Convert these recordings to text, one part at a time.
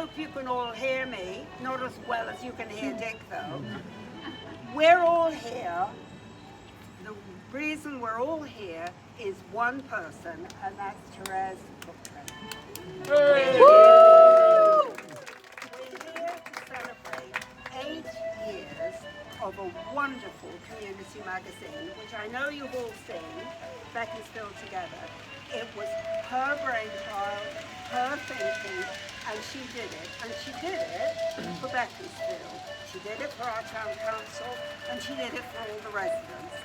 hope you can all hear me, not as well as you can hear Dick though. We're all here. The reason we're all here is one person, and that's Therese Cooklin. We're here to celebrate 8 years of a wonderful community magazine, which I know you've all seen, Beaconsfield Together. It was her brainchild, her thinking, and she did it. And she did it for Beaconsfield. She did it for our town council, and she did it for all the residents.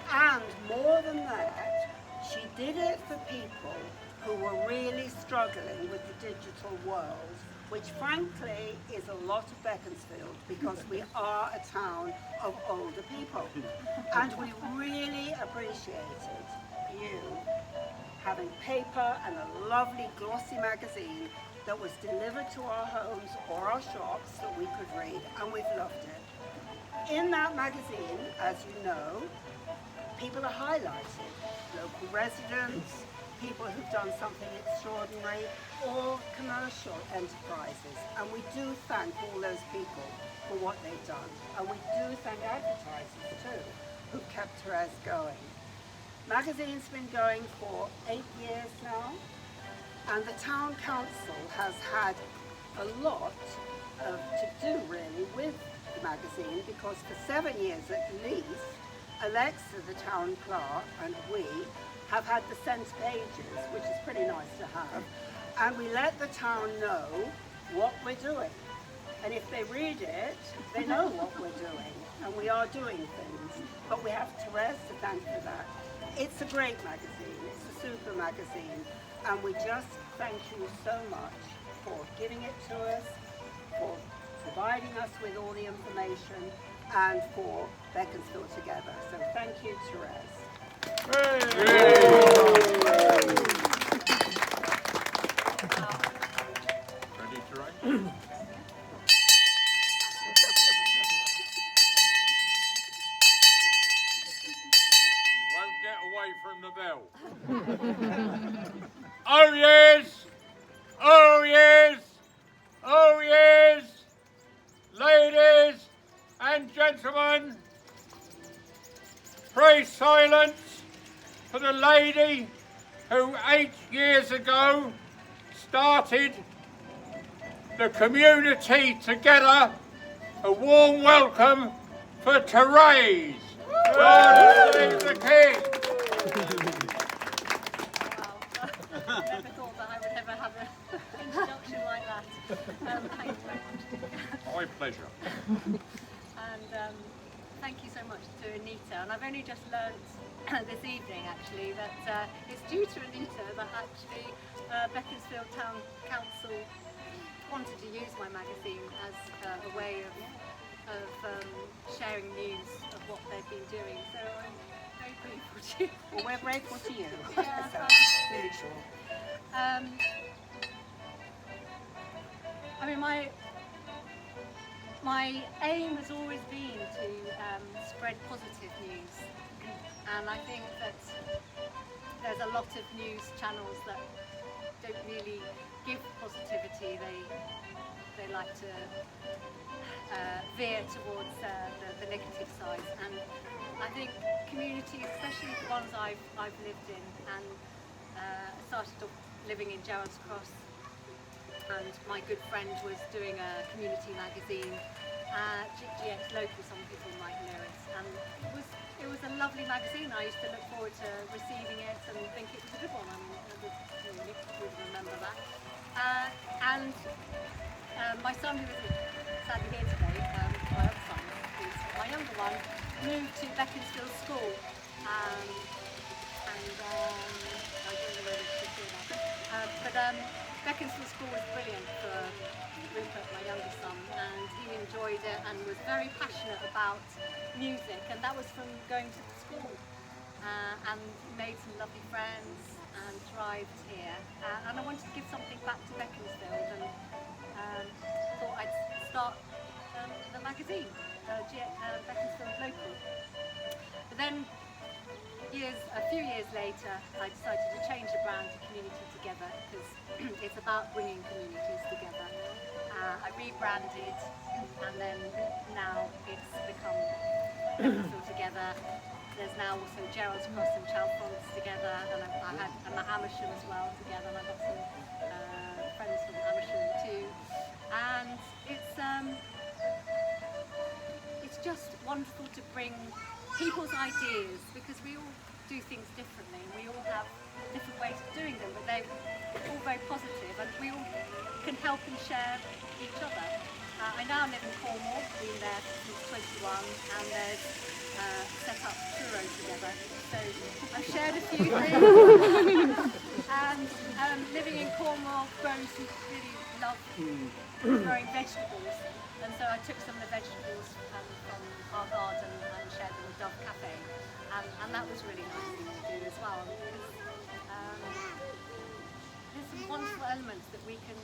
And more than that, she did it for people who were really struggling with the digital world, which frankly is a lot of Beaconsfield, because we are a town of older people. And we really appreciated you having paper and a lovely glossy magazine that was delivered to our homes or our shops that we could read, and we've loved it. In that magazine, as you know, people are highlighted, local residents, people who've done something extraordinary, or commercial enterprises. And we do thank all those people for what they've done. And we do thank advertisers too, who've kept Therese going. Magazine's been going for 8 years now, and the town council has had a lot to do really with the magazine, because for 7 years at least, Alexa, the town clerk, and we have had the centre pages, which is pretty nice to have, and we let the town know what we're doing. And if they read it, they know what we're doing, and we are doing things. But we have Therese to thank for that. It's a great magazine, it's a super magazine, and we just thank you so much for giving it to us, for providing us with all the information, and for Beaconsfield Together. So thank you, Therese. Ready to write? Away from the bell. Oh yes! Oh yes! Oh yes! Ladies and gentlemen, pray silence for the lady who 8 years ago started the community together. A warm welcome for Therese. God save the King. I never thought that I would ever have an introduction like that. Thank you very much. My pleasure. And thank you so much to Anita. And I've only just learnt this evening actually that it's due to Anita that actually Beaconsfield Town Council wanted to use my magazine as a way of sharing news of what they've been doing. So I'm very grateful to you. Well, we're grateful to you. Yeah, So, really sure. I mean, my aim has always been to spread positive news, and I think that there's a lot of news channels that don't really give positivity. They like to veer towards the negative side, and I think communities, especially the ones I've lived in, and started off living in Gerrards Cross, and my good friend was doing a community magazine, GX Local, some people might know it, and it was a lovely magazine. I used to look forward to receiving it and think it was a good one. I mean, you would remember that. And my son, who isn't sadly here today, my other son, who's my younger one, moved to Beaconsfield School, and I don't know whether to say that, but Beaconsfield School was brilliant for Rupert, my younger son, and he enjoyed it and was very passionate about music, and that was from going to the school, and made some lovely friends and thrived here, and I wanted to give something back to Beaconsfield, and thought I'd start the magazine, Beaconsfield Local. But then a few years later, I decided to change the brand to Community Together because it's about bringing communities together. I rebranded, and then now it's become Beaconsfield Together. There's now also Gerald's Cross and Chalfonts together, and I had Amersham as well together, and I've got some friends from Amersham too. And it's just wonderful to bring people's ideas, because we all do things differently, and we all have different ways of doing them, but they're all very positive, and we all can help and share each other. I now live in Cornwall, been there since 21, and there's set up Truro together, so I've shared a few things. And living in Cornwall, grows really love growing vegetables, and so I took some of the vegetables from our garden and shared them with Dove Cafe, and that was really nice thing to do as well. There's some wonderful elements that we can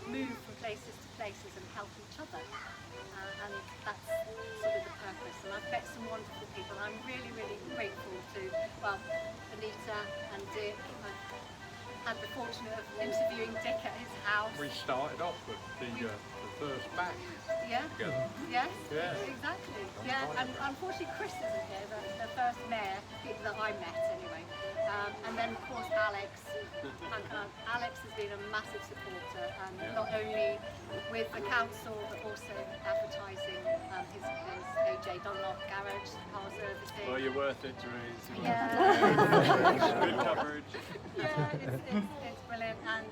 move from places to places and help each other, and that's sort of the purpose. And I've met some wonderful people, and I'm really, really grateful to, well, Anita and Dick. I've had the fortune of interviewing Dick at his house. We started off with the first batch. Yeah. Together. Yes. Yeah. Exactly. Yeah. And unfortunately, Chris isn't here. The first mayor that I met, anyway. And then, of course, Alex. Alex has been a massive supporter, not only with the council but also advertising his AJ Dunlop garage, car servicing. Well, you're worth it, Therese. Yeah. Good coverage. Yeah, it's brilliant. And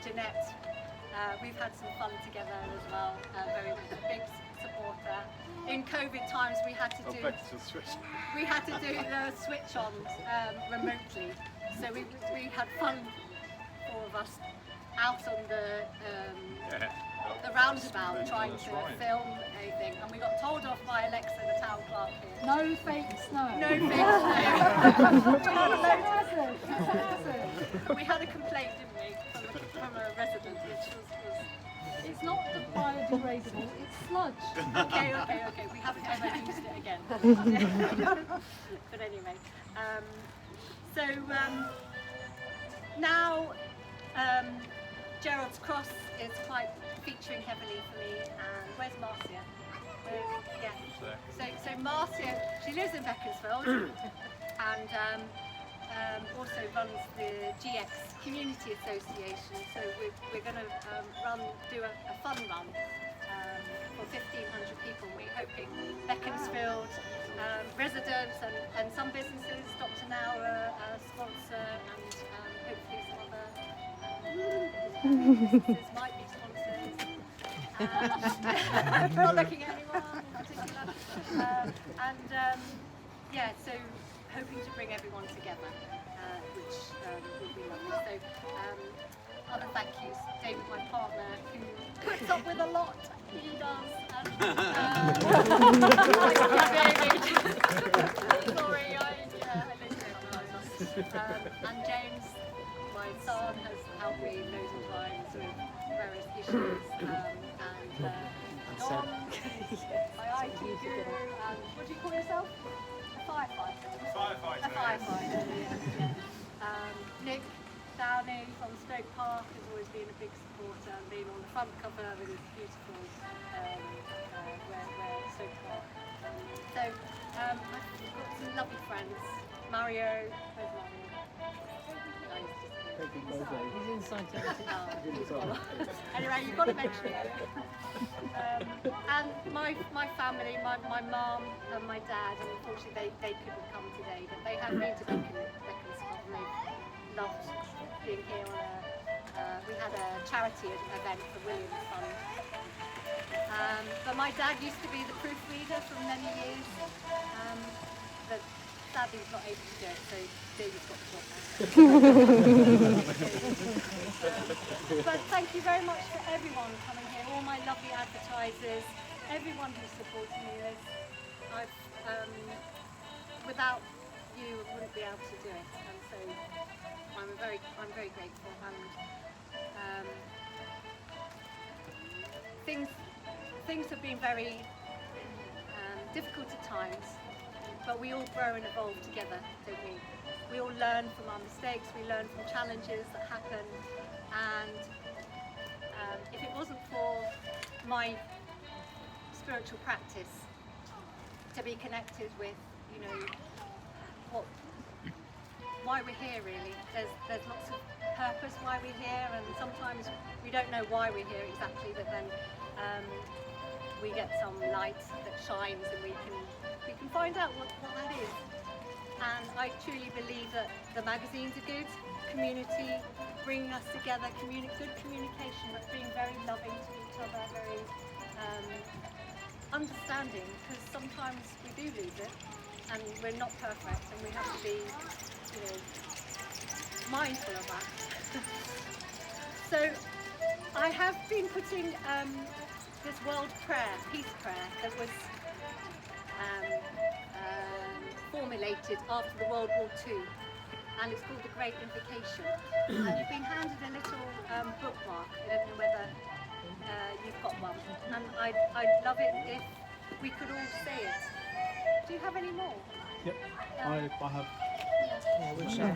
Jeanette, we've had some fun together as well. Very big supporter. In COVID times, we had to do the switch-ons remotely. So we had fun, four of us, out on the roundabout trying to film anything, and we got told off by Alexa, the town clerk here. No fake snow. No fake snow. We had a complaint, didn't we, from a resident, which was It's not biodegradable, it's sludge. okay. We haven't ever used it again. But anyway, so now Gerald's Cross is quite featuring heavily for me. And where's Marcia? So Marcia, she lives in Beaconsfield and also runs the GX Community Association. So we're going to do a fun run for 1,500 people. We're hoping Beaconsfield residents and some businesses, Dr. Nauer, sponsor, and hopefully some other businesses might be sponsors. Not looking at anyone in particular. Yeah, so hoping to bring everyone together, which will be lovely. So other thank yous, David, my partner, who puts up with a lot. He does. Sorry, I and James, my son, has helped me loads of times with various issues. And Don, my IT guru, and what do you call yourself? A firefighter. A firefighter, yeah. Nick Downey from Stoke Park has always been a big supporter and been on the front cover with his beautiful where Stoke Park. So I've got some lovely friends. Mario, where's Mario? He's inside Anyway, you've got to mention it. And my family, my mum and my dad, unfortunately they couldn't come today, but they have been to Bekonscot and they've loved being here on we had a charity event for William's Fund. But my dad used to be the proofreader for many years, but sadly he's not able to do it, so David's got the job now. But thank you very much for everyone coming here, all my lovely advertisers, everyone who's supporting me. Without you, I wouldn't be able to do it, and so I'm very grateful. And things have been very difficult at times, but we all grow and evolve together, don't we? We all learn from our mistakes, we learn from challenges that happen, and if it wasn't for my spiritual practice, to be connected with, you know, why we're here really. There's lots of purpose why we're here, and sometimes we don't know why we're here exactly, but then we get some light that shines and we can find out what that is. And I truly believe that the magazines are good, community, bringing us together, good communication, but being very loving to each other, very understanding, because sometimes we do lose it and we're not perfect, and we have to be, you know, mindful of that. So I have been putting this world prayer, peace prayer, that was formulated after the World War II, and it's called the Great Invocation. And you've been handed a little bookmark. I don't know whether you've got one, and I'd love it if we could all say it. Do you have any more? Yep, I have. Yeah.